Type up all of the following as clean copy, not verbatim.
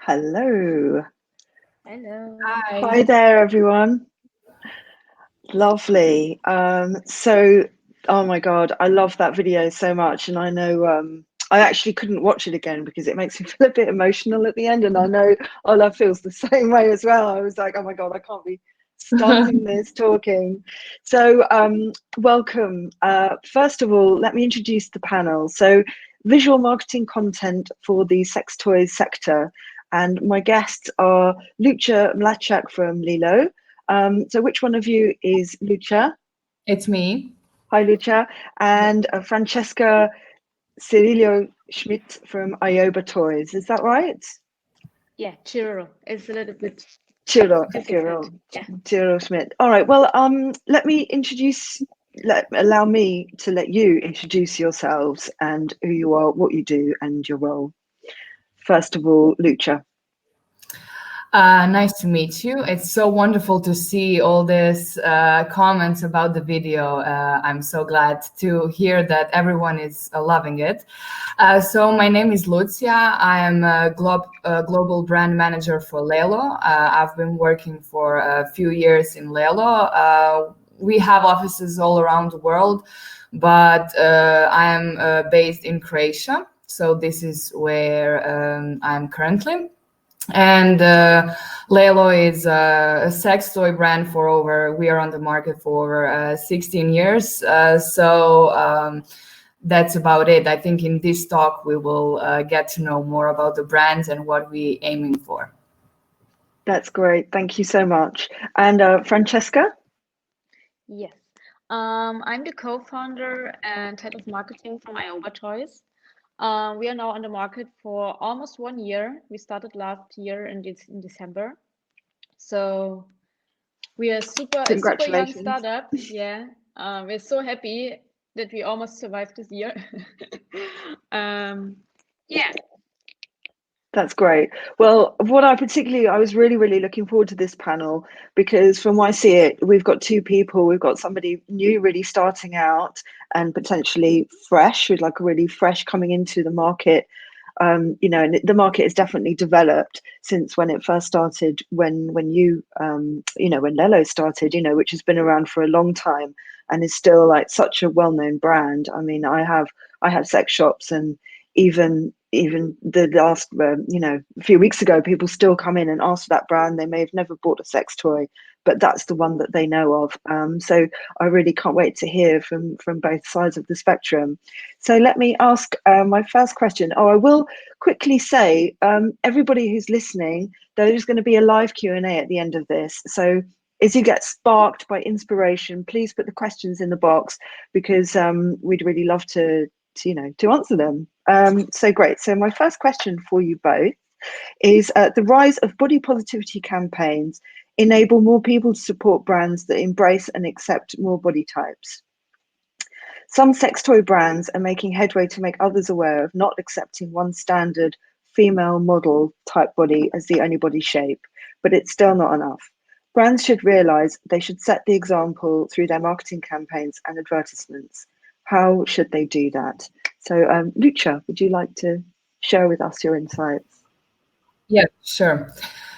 Hello. Hello. Hi there, everyone. Lovely. So, oh my God, I love that video so much. And I know I actually couldn't watch it again because it makes me feel a bit emotional at the end. And I know Ola feels the same way as well. I was like, oh my God, I can't be starting this talking. So welcome. First of all, let me introduce the panel. So visual marketing content for the sex toys sector. And my guests are Lucija Mlačak from LELO. So which one of you is Lucija? It's me. Hi, Lucija. And Francesca Cirillo Schmidt from Ioba Toys. Is that right? Yeah, Cirillo. It's a little bit Cirillo Schmidt. All right. Well, allow me to let you introduce yourselves and who you are, what you do, and your role. First of all, Lucija. Nice to meet you. It's so wonderful to see all these comments about the video. I'm so glad to hear that everyone is loving it. So my name is Lucija. I am a global brand manager for LELO. I've been working for a few years in LELO. We have offices all around the world, but I am based in Croatia. So this is where I'm currently. And LELO is a sex toy brand we are on the market for over 16 years. So that's about it. I think in this talk, we will get to know more about the brands and what we're aiming for. That's great. Thank you so much. And Francesca? Yes. I'm the co-founder and head of marketing from Ioba Toys. We are now on the market for almost 1 year. We started last year in December. So we are a super young startup. Yeah. We're so happy that we almost survived this year. Yeah. That's great. Well, I was really looking forward to this panel because from what I see it, we've got two people. We've got somebody new really starting out and potentially fresh, with like a really fresh coming into the market. And the market has definitely developed since when it first started, when LELO started, which has been around for a long time and is still like such a well-known brand. I mean, I have sex shops, and even the last a few weeks ago, people still come in and ask for that brand. They may have never bought a sex toy, but that's the one that they know of. So I really can't wait to hear from both sides of the spectrum. So let me ask my first question. I will quickly say, everybody who's listening, there's going to be a live Q&A at the end of this. So as you get sparked by inspiration, please put the questions in the box, because we'd really love to answer them. So great. So my first question for you both is the rise of body positivity campaigns enable more people to support brands that embrace and accept more body types. Some sex toy brands are making headway to make others aware of not accepting one standard female model type body as the only body shape, but it's still not enough. Brands should realize they should set the example through their marketing campaigns and advertisements. How should they do that? So Lucija, would you like to share with us your insights? Yeah, sure.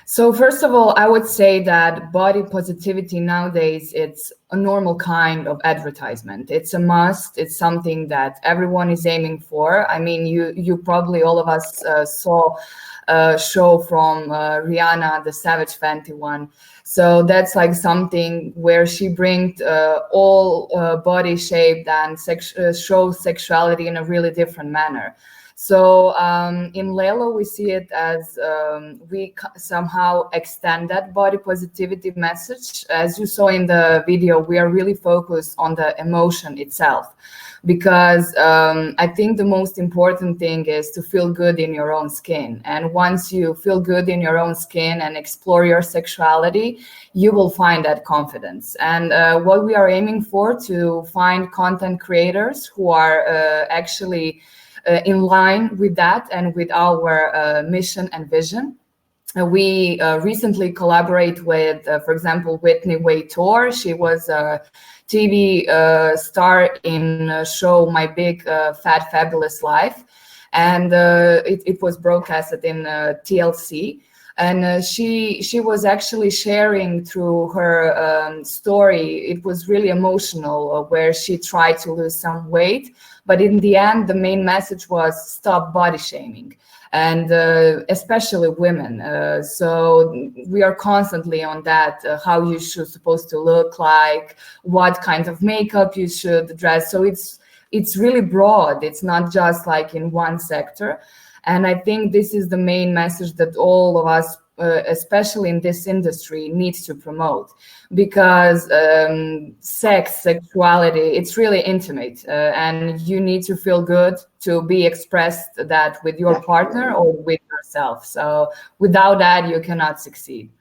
So first of all, I would say that body positivity nowadays, it's a normal kind of advertisement. It's a must. It's something that everyone is aiming for. I mean, you probably, all of us saw a show from Rihanna, the Savage Fenty one. So that's like something where she brings all body shape and shows sexuality in a really different manner. So in LELO, we see it as we somehow extend that body positivity message. As you saw in the video, we are really focused on the emotion itself, because I think the most important thing is to feel good in your own skin. And once you feel good in your own skin and explore your sexuality, you will find that confidence. And what we are aiming for, to find content creators who are actually in line with that and with our mission and vision. We recently collaborate with, for example, Whitney Waytor. She was a TV star in a show My Big Fat Fabulous Life, and it was broadcasted in TLC. And she was actually sharing through her story. It was really emotional, where she tried to lose some weight, but in the end, the main message was stop body shaming, and especially women. So we are constantly on that, how you should supposed to look like, what kind of makeup you should dress. So it's really broad. It's not just like in one sector. And I think this is the main message that all of us, especially in this industry, needs to promote, because sexuality, it's really intimate, and you need to feel good to be expressed that with your partner or with yourself. So without that, you cannot succeed.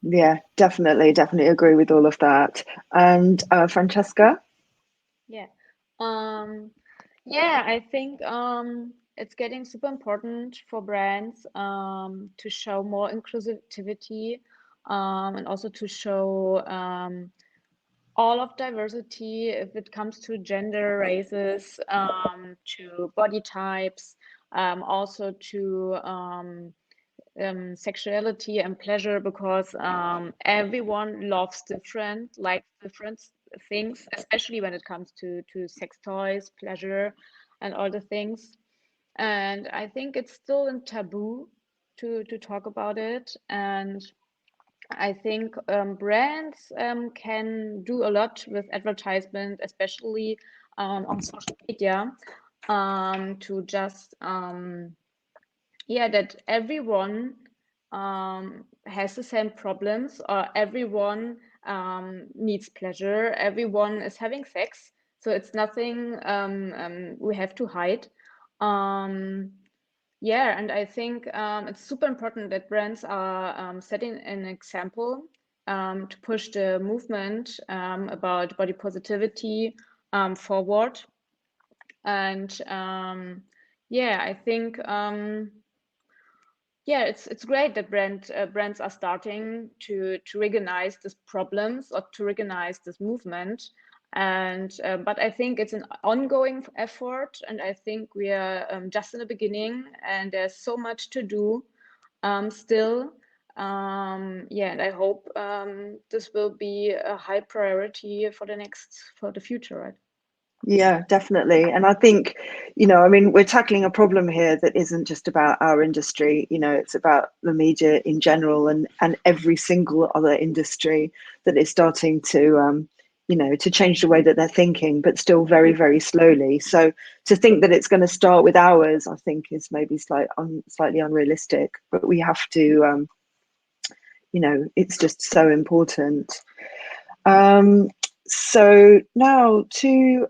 Yeah, definitely agree with all of that. And Francesca? Yeah. Yeah, I think it's getting super important for brands to show more inclusivity, and also to show all of diversity if it comes to gender, races, to body types, also to sexuality and pleasure, because everyone loves different things, especially when it comes to sex toys, pleasure, and all the things. And I think it's still a taboo to talk about it. And I think brands can do a lot with advertisement, especially on social media, to just yeah, that everyone has the same problems, or everyone needs pleasure, everyone is having sex, so it's nothing we have to hide. Yeah, and I think it's super important that brands are setting an example to push the movement about body positivity forward. And yeah, I think yeah, it's great that brands are starting to recognize these problems, or to recognize this movement. And but I think it's an ongoing effort, and I think we are just in the beginning, and there's so much to do still. Yeah, and I hope this will be a high priority for the future, right? Yeah, definitely. And I think, I mean, we're tackling a problem here that isn't just about our industry, it's about the media in general, and every single other industry that is starting to, to change the way that they're thinking, but still very, very slowly. So to think that it's going to start with ours, I think is maybe slightly unrealistic, but we have to, it's just so important. So now so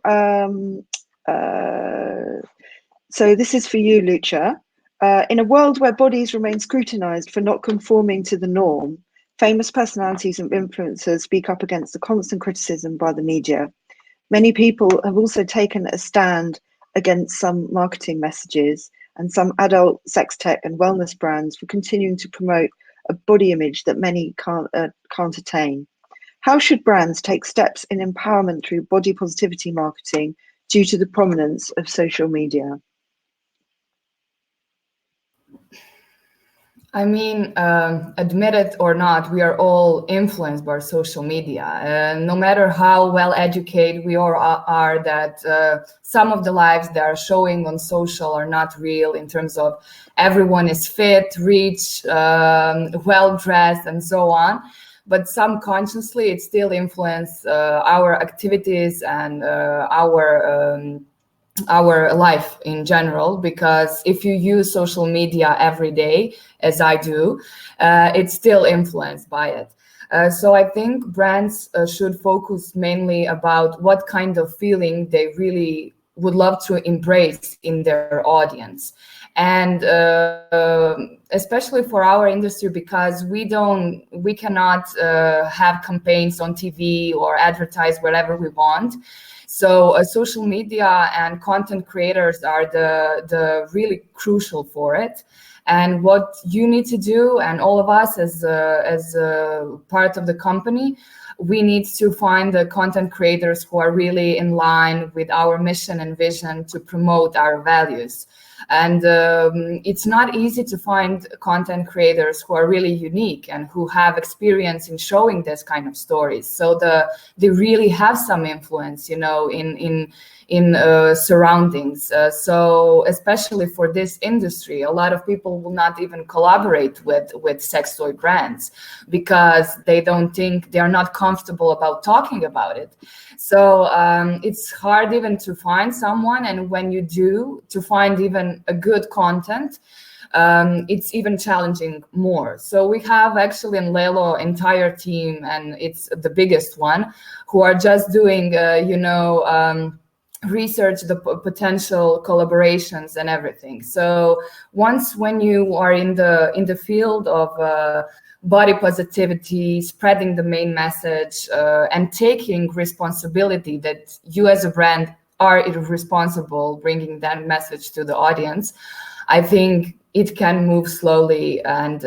this is for you, Lucia. In a world where bodies remain scrutinized for not conforming to the norm, famous personalities and influencers speak up against the constant criticism by the media. Many people have also taken a stand against some marketing messages and some adult sex tech and wellness brands for continuing to promote a body image that many can't attain. How should brands take steps in empowerment through body positivity marketing due to the prominence of social media? I mean, admit it or not, we are all influenced by social media. No matter how well educated we all are, that some of the lives that are showing on social are not real, in terms of everyone is fit, rich, well dressed, and so on. But subconsciously, it still influences our activities and our our life in general, because if you use social media every day, as I do, it's still influenced by it. So I think brands should focus mainly about what kind of feeling they really would love to embrace in their audience. And especially for our industry, because we cannot have campaigns on TV or advertise wherever we want. So social media and content creators are the really crucial for it. And what you need to do, and all of us as a part of the company, we need to find the content creators who are really in line with our mission and vision to promote our values. And it's not easy to find content creators who are really unique and who have experience in showing this kind of stories. So they really have some influence, you know, in surroundings. So especially for this industry, a lot of people will not even collaborate with sex toy brands because they don't think, they are not comfortable about talking about it. So it's hard even to find someone, and when you do, to find even a good content, it's even challenging more. So we have actually in LELO entire team, and it's the biggest one, who are just doing, research the potential collaborations and everything. So once when you are in the field of body positivity, spreading the main message, and taking responsibility that you as a brand are responsible bringing that message to the audience, I think it can move slowly. And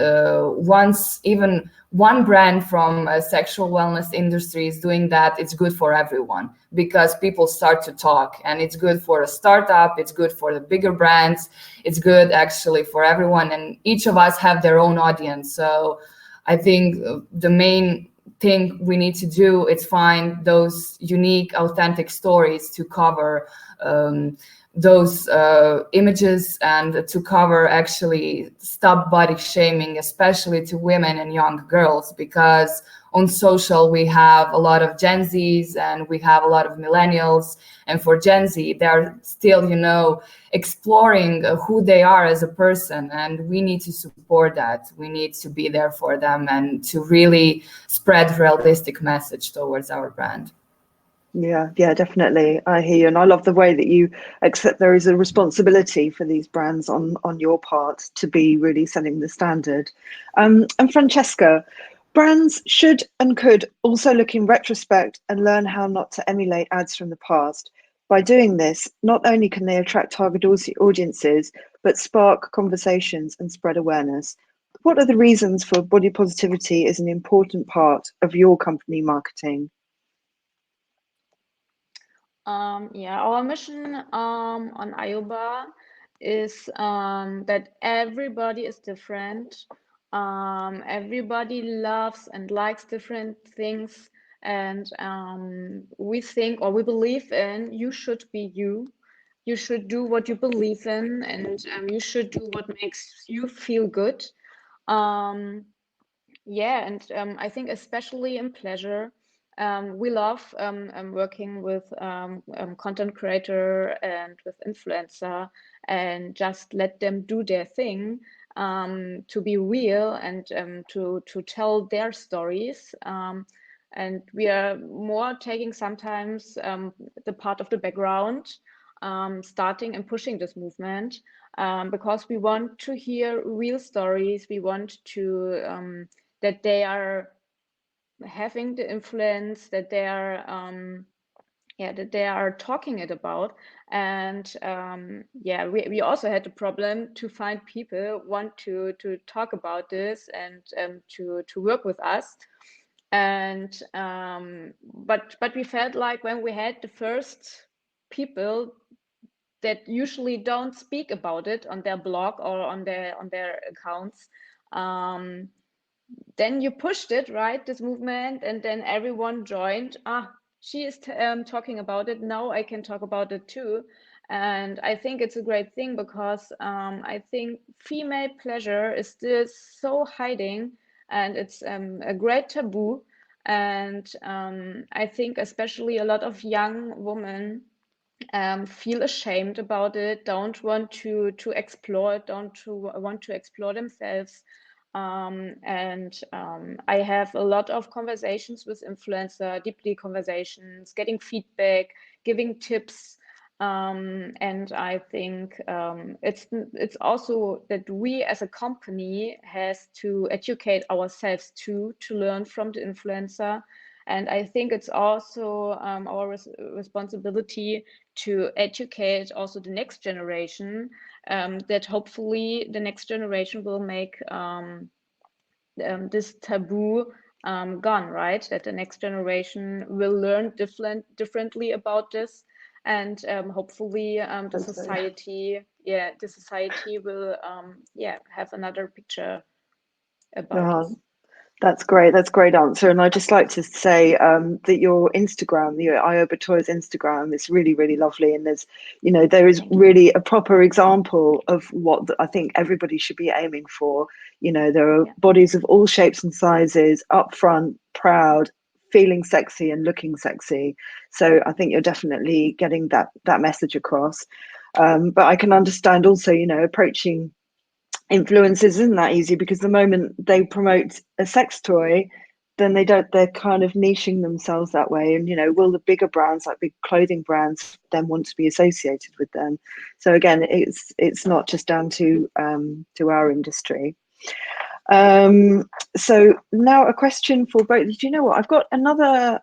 once even one brand from a sexual wellness industry is doing that, it's good for everyone, because people start to talk, and it's good for a startup, it's good for the bigger brands, it's good actually for everyone, and each of us have their own audience. So I think the main thing we need to do is find those unique, authentic stories to cover those images, and to cover actually stop body shaming, especially to women and young girls, because on social we have a lot of Gen Zs and we have a lot of millennials, and for Gen Z they're still, you know, exploring who they are as a person, and we need to support that. We need to be there for them and to really spread realistic message towards our brand. Yeah, definitely. I hear you, and I love the way that you accept there is a responsibility for these brands on your part to be really setting the standard. And Francesca, brands should and could also look in retrospect and learn how not to emulate ads from the past. By doing this, not only can they attract target audiences, but spark conversations and spread awareness. What are the reasons for body positivity is an important part of your company marketing? Our mission on Ioba is that everybody is different. Everybody loves and likes different things, and we think, or we believe in, you should be you. You should do what you believe in, and you should do what makes you feel good. I think especially in pleasure, we love working with content creator and with influencer, and just let them do their thing, to be real, and to tell their stories. And we are more taking sometimes the part of the background, starting and pushing this movement, because we want to hear real stories. We want to that they are having the influence, that they are that they are talking it about. And we also had the problem to find people want to talk about this and to work with us. And but we felt like when we had the first people that usually don't speak about it on their blog or on their accounts, then you pushed it, right, this movement, and then everyone joined. She is talking about it, now I can talk about it too. And I think it's a great thing, because I think female pleasure is still so hiding, and it's a great taboo. And I think especially a lot of young women feel ashamed about it, don't want to explore, want to explore themselves. I have a lot of conversations with influencer, deeply conversations, getting feedback, giving tips. And I think it's also that we as a company has to educate ourselves too, to learn from the influencer. And I think it's also our responsibility to educate also the next generation, that hopefully the next generation will make this taboo gone, right? That the next generation will learn differently about this, and hopefully the society will have another picture about this. That's great. That's a great answer. And I'd just like to say that your Instagram, your Ioba Toys Instagram, is really, really lovely. And there's, there is really a proper example of what I think everybody should be aiming for. There are bodies of all shapes and sizes, upfront, proud, feeling sexy and looking sexy. So I think you're definitely getting that message across. But I can understand also, approaching influencers isn't that easy, because the moment they promote a sex toy, then they're kind of niching themselves that way. And will the bigger brands, like big clothing brands, then want to be associated with them? So again, it's not just down to our industry. So now a question for both. Do you know what, I've got another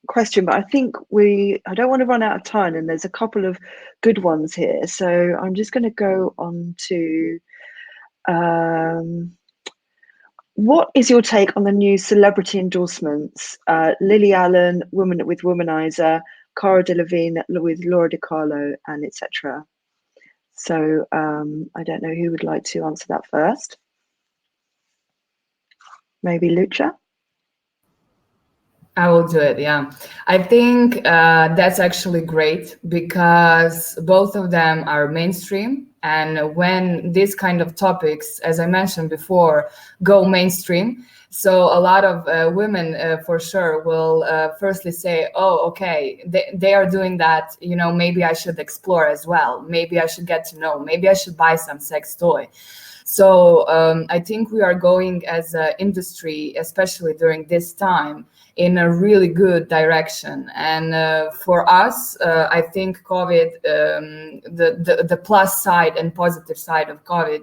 question, but I think I don't want to run out of time, and there's a couple of good ones here. So I'm just going to go on to what is your take on the new celebrity endorsements? Lily Allen, Woman with Womanizer, Cara Delevingne with Laura DiCarlo, and etc. So I don't know who would like to answer that first. Maybe Lucia? I will do it, yeah. I think that's actually great, because both of them are mainstream. And when these kind of topics, as I mentioned before, go mainstream, so a lot of women for sure will firstly say, oh, okay, they are doing that, maybe I should explore as well. Maybe I should get to know, maybe I should buy some sex toy. So I think we are going as an industry, especially during this time, in a really good direction. And for us, I think COVID, the plus side and positive side of COVID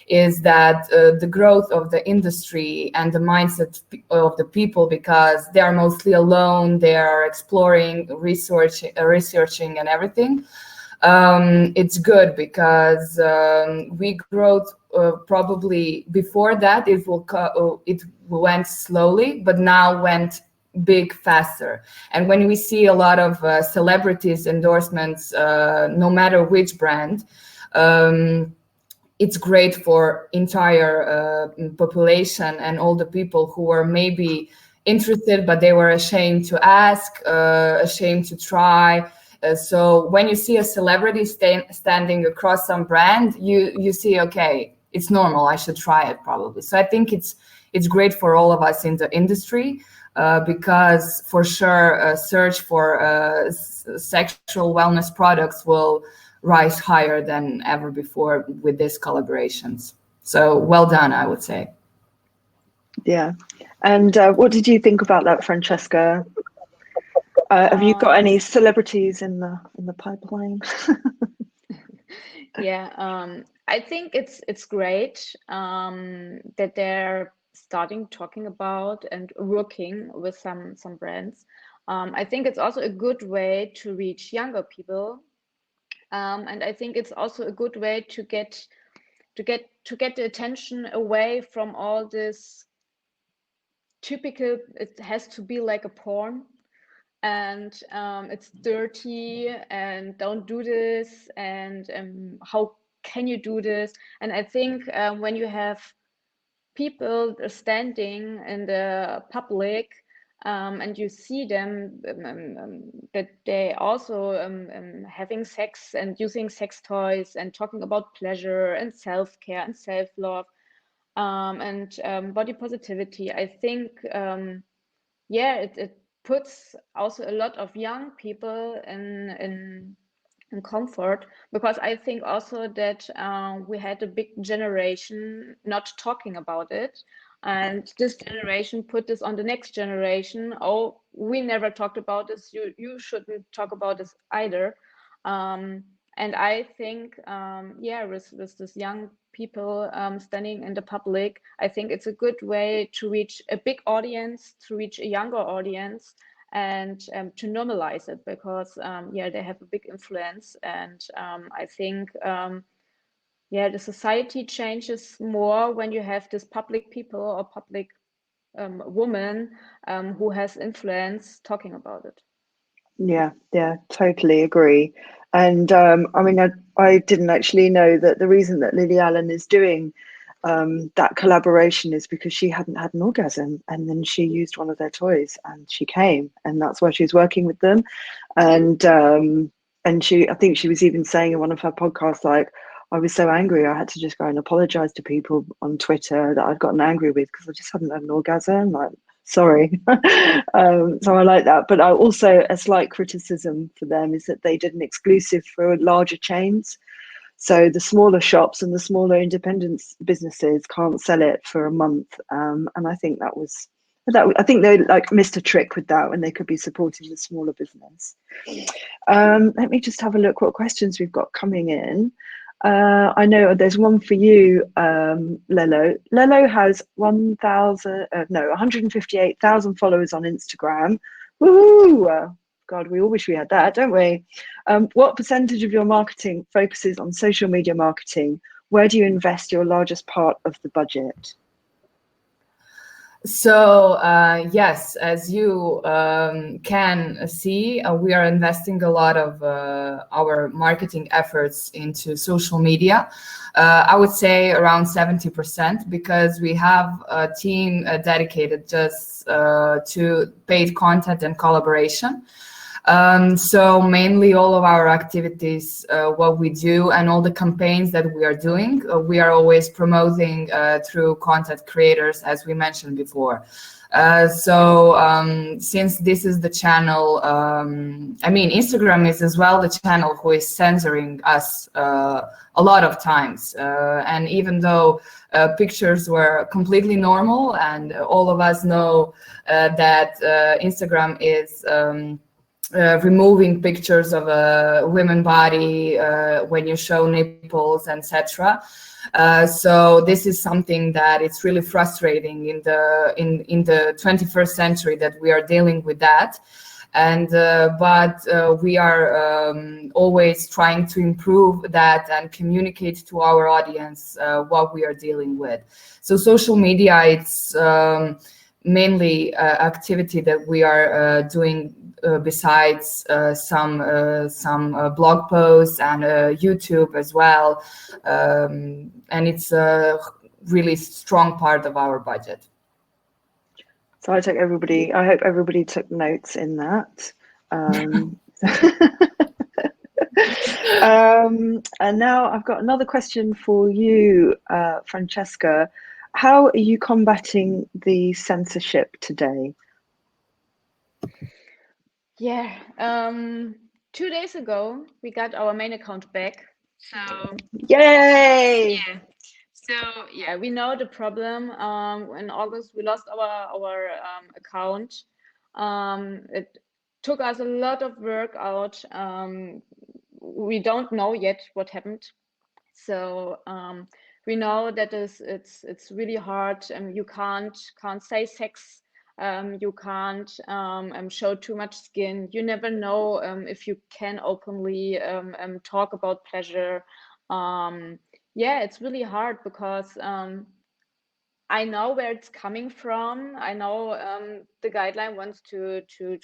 is that the growth of the industry and the mindset of the people, because they are mostly alone, they are exploring, researching and everything. It's good, because we growth probably before that it went slowly, but now went big faster. And when we see a lot of celebrities endorsements, no matter which brand, it's great for entire population and all the people who are maybe interested, but they were ashamed to ask, ashamed to try. So when you see a celebrity standing across some brand, you see, okay, it's normal, I should try it probably. So I think it's great for all of us in the industry, because for sure search for sexual wellness products will rise higher than ever before with these collaborations. So well done, I would say. Yeah. And what did you think about that, Francesca? Have you got any celebrities in the pipeline? Yeah, I think it's great that they're starting talking about and working with some brands. I think it's also a good way to reach younger people, and I think it's also a good way to get the attention away from all this typical, it has to be like a porn, and it's dirty, and don't do this, and how can you do this? And I think when you have people standing in the public, and you see them that they also having sex and using sex toys and talking about pleasure and self-care and self-love, and body positivity, I think yeah, puts also a lot of young people in comfort, because I think also that we had a big generation not talking about it, and this generation put this on the next generation. Oh, we never talked about this. You shouldn't talk about this either. And I think, yeah, with this young people standing in the public, I think it's a good way to reach a big audience, to reach a younger audience, and to normalize it, because yeah, they have a big influence. And I think yeah, the society changes more when you have this public people or public woman who has influence talking about it. Yeah, totally agree. And I mean, I didn't actually know that the reason that Lily Allen is doing that collaboration is because she hadn't had an orgasm, and then she used one of their toys and she came, and that's why she's working with them. And she, I think she was even saying in one of her podcasts, like, I was so angry I had to just go and apologize to people on Twitter that I'd gotten angry with because I just hadn't had an orgasm. Like, sorry. So I like that. But I also, a slight criticism for them is that they did an exclusive for larger chains. So the smaller shops and the smaller independent businesses can't sell it for a month. And I think I think they like missed a trick with that when they could be supporting the smaller business. Let me just have a look what questions we've got coming in. I know there's one for you, LELO. LELO has 158,000 followers on Instagram. Woohoo! God, we all wish we had that, don't we? What percentage of your marketing focuses on social media marketing? Where do you invest your largest part of the budget? So yes, as you can see, we are investing a lot of our marketing efforts into social media. I would say around 70%, because we have a team dedicated just to paid content and collaboration. So mainly all of our activities, what we do and all the campaigns that we are doing, we are always promoting through content creators, as we mentioned before. So since this is the channel, I mean, Instagram is as well the channel who is censoring us a lot of times. And even though pictures were completely normal, and all of us know that Instagram is removing pictures of a women body when you show nipples, etc. So this is something that it's really frustrating in the 21st century that we are dealing with that. And but we are always trying to improve that and communicate to our audience what we are dealing with. So social media, it's mainly activity that we are doing besides some blog posts and YouTube as well, and it's a really strong part of our budget. So I hope everybody took notes in that. And now I've got another question for you, Francesca. How are you combating the censorship today? Yeah, 2 days ago we got our main account back. So yay! Yeah. So yeah, we know the problem. In August we lost our account. It took us a lot of work out. We don't know yet what happened. So we know that it's really hard. You can't say sex. You can't show too much skin. You never know if you can openly talk about pleasure. Yeah, it's really hard because I know where it's coming from. I know the guideline wants to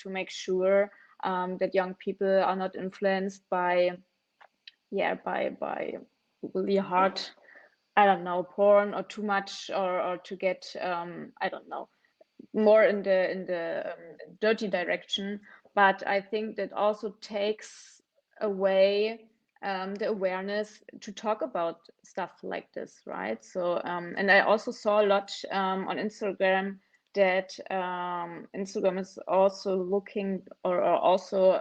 make sure that young people are not influenced by really hard, I don't know, porn, or too much, or to get I don't know, more in the dirty direction. But I think that also takes away the awareness to talk about stuff like this, right? So and I also saw a lot on Instagram that Instagram is also looking or also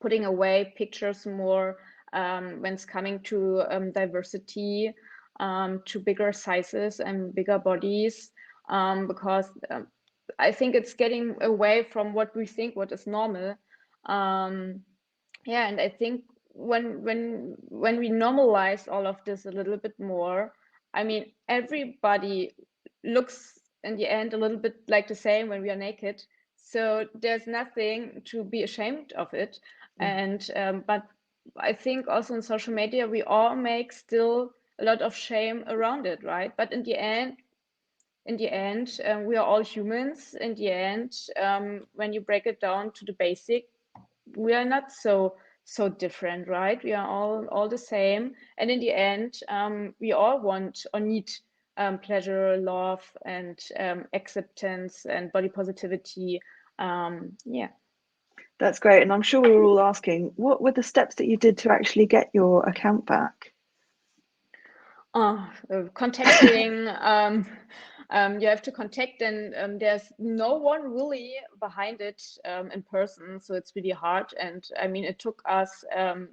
putting away pictures more when it's coming to diversity, to bigger sizes and bigger bodies, because I think it's getting away from what we think what is normal. Yeah, and I think when we normalize all of this a little bit more, I mean, everybody looks in the end a little bit like the same when we are naked. So there's nothing to be ashamed of it. And but I think also in social media we all make still a lot of shame around it, right? But in the end, we are all humans. In the end, when you break it down to the basic, we are not so different, right? We are all the same, and in the end, we all want or need pleasure, love, and acceptance and body positivity. Yeah. That's great. And I'm sure we were all asking, what were the steps that you did to actually get your account back? Contacting, you have to contact, and there's no one really behind it in person, so it's really hard. And I mean, it took us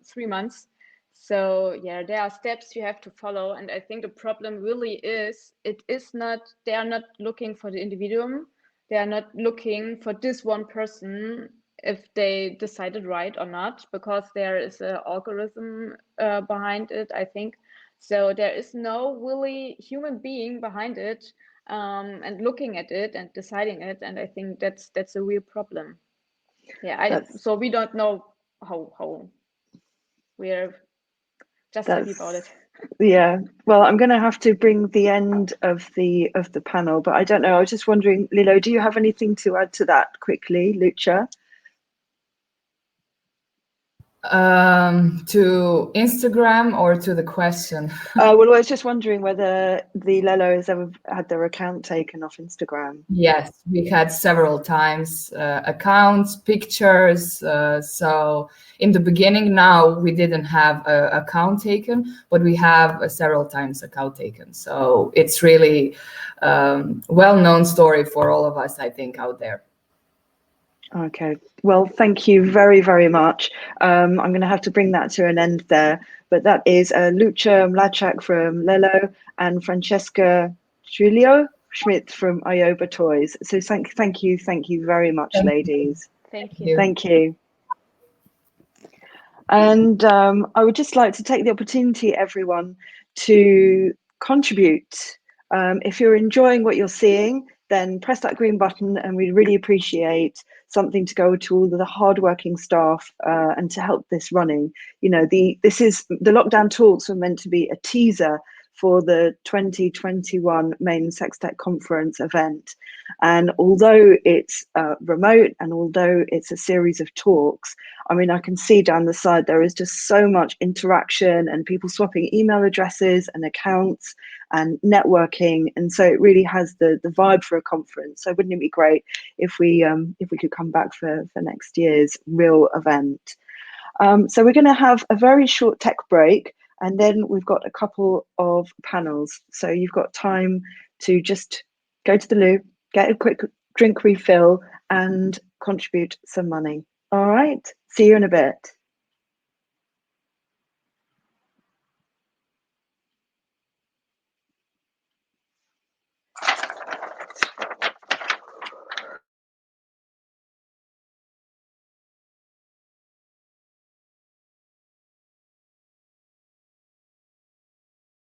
3 months. So yeah, there are steps you have to follow, and I think the problem really is they are not looking for the individuum. They are not looking for this one person if they decided right or not, because there is an algorithm behind it, I think. So there is no really human being behind it, and looking at it and deciding it, and I think that's a real problem. Yeah, so we don't know how we're just happy about it. Yeah, well, I'm going to have to bring the end of the panel, but I don't know. I was just wondering, Lilo, do you have anything to add to that quickly, Lucia? To Instagram or to the question? Well, I was just wondering whether the LELO has ever had their account taken off Instagram. Yes, we had several times accounts, pictures. So in the beginning, now we didn't have an account taken, but we have several times account taken. So it's really well-known story for all of us, I think, out there. Okay, well, thank you very, very much. I'm going to have to bring that to an end there, but that is Lucia Mlačak from LELO and Francesca Cirillo Schmidt from Ioba Toys. So thank you very much, ladies. Thank you. Thank you. And I would just like to take the opportunity, everyone, to contribute. If you're enjoying what you're seeing, then press that green button, and we'd really appreciate something to go to all of the hardworking staff and to help this running. You know, the lockdown talks were meant to be a teaser for the 2021 main Sex Tech conference event. And although it's remote and although it's a series of talks, I mean, I can see down the side there is just so much interaction and people swapping email addresses and accounts and networking. And so it really has the vibe for a conference. So wouldn't it be great if we could come back for next year's real event? So we're going to have a very short tech break, and then we've got a couple of panels. So you've got time to just go to the loo, get a quick drink refill, and contribute some money. All right, see you in a bit.